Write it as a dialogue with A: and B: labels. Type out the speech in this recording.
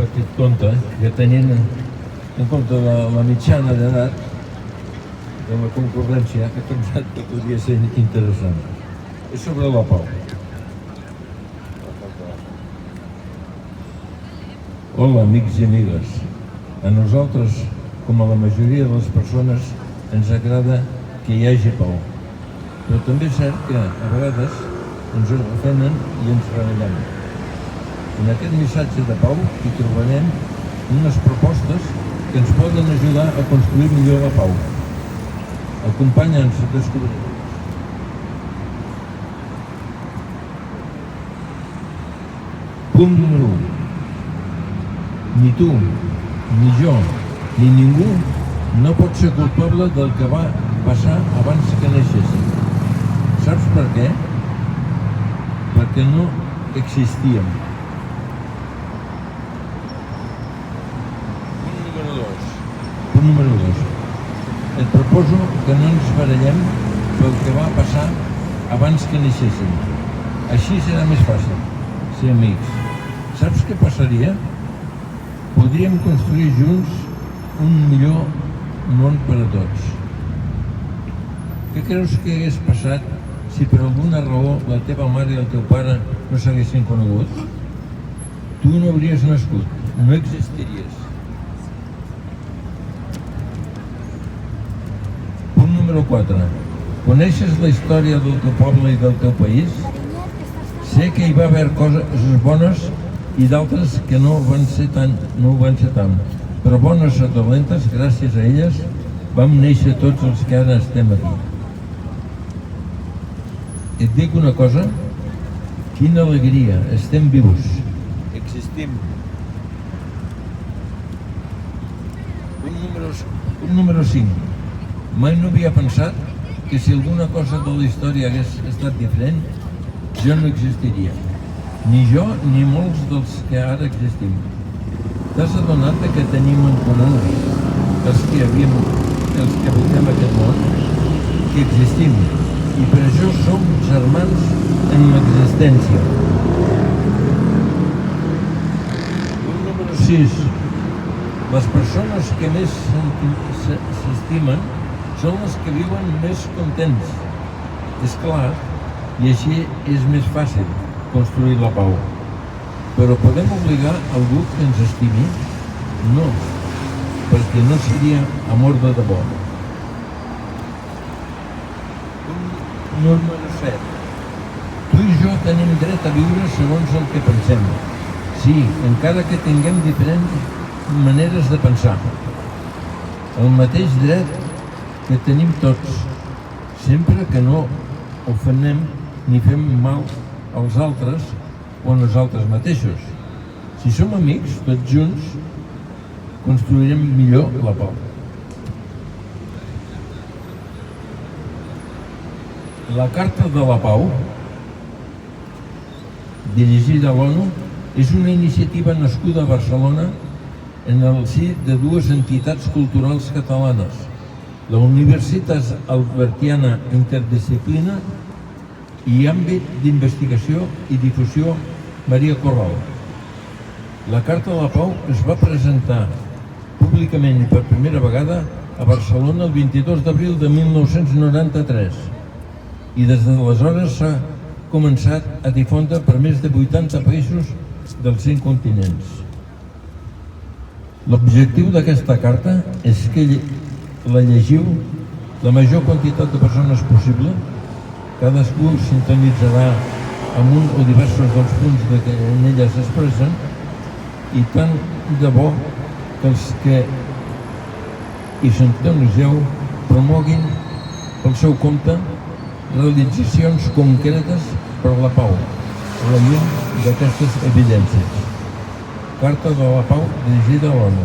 A: petit compte que tenint en compte la mitjana d'edat de la concurrència, he pensat que podria ser interessant. És sobre la pau. Hola, amics i amigues. A nosaltres, com a la majoria de les persones, ens agrada que hi hagi pau. Però també és cert que, a vegades, ens ofenen i ens rebel·lem. En aquest missatge de pau hi trobarem unes propostes que ens poden ajudar a construir millor la pau. Acompanya'ns a descobrir. Punt número 1. Ni tu, ni jo, ni ningú no pot ser culpable del que va passar abans que naixéssim. Saps per què? Perquè no existíem. Punt número 2. Et proposo que no ens barallem pel que va passar abans que naixéssim. Així serà més fàcil ser amics. Saps què passaria? Podríem construir junts un millor món per a tots. Què creus que hagués passat si per alguna raó la teva mare i el teu pare no s'haguessin conegut? Tu no hauries nascut, no existiries. Punt número 4. Coneixes la història del teu poble i del teu país? Sé que hi va haver coses bones i d'altres que no ho van ser tant, però bones o dolentes, gràcies a elles vam néixer tots els que ara estem aquí. Et dic una cosa, quina alegria, estem vius, existim. Punt número 5. Mai no havia pensat que si alguna cosa de la història hagués estat diferent, jo no existiria. Ni jo ni molts dels que ara existim. T'has adonat que tenim en comú els que habitem aquest món? Que existim. I per això som germans en l'existència. Punt número 6. Les persones que més s'estimen són les que viuen més contents. És clar, i així és més fàcil construir la pau. Però podem obligar algú que ens estimi? No, perquè no seria amor de debò. Número 7. Tu i jo tenim dret a viure segons el que pensem. Sí, encara que tinguem diferents maneres de pensar. El mateix dret que tenim tots, sempre que no ofenem ni fem mal als altres o a nosaltres mateixos. Si som amics, tots junts, construirem millor la pau. La Carta de la Pau, dirigida a l'ONU, és una iniciativa nascuda a Barcelona en el si de dues entitats culturals catalanes, la Universitas Albertiana Interdisciplina i Àmbit d'Investigació i Difusió Maria Corral. La Carta de la Pau es va presentar públicament i per primera vegada a Barcelona el 22 d'abril de 1993 i des d'aleshores s'ha començat a difondre per més de 80 països dels 5 continents. L'objectiu d'aquesta carta és que la llegiu la major quantitat de persones possible. Cadascú sintonitzarà amb un o diversos dels punts que en ella s'expressen i tant de bo que els que hi sintonitzeu promoguin pel seu compte realitzacions concretes per la pau, a la llum d'aquestes evidències. Carta de la Pau dirigida a l'ONU.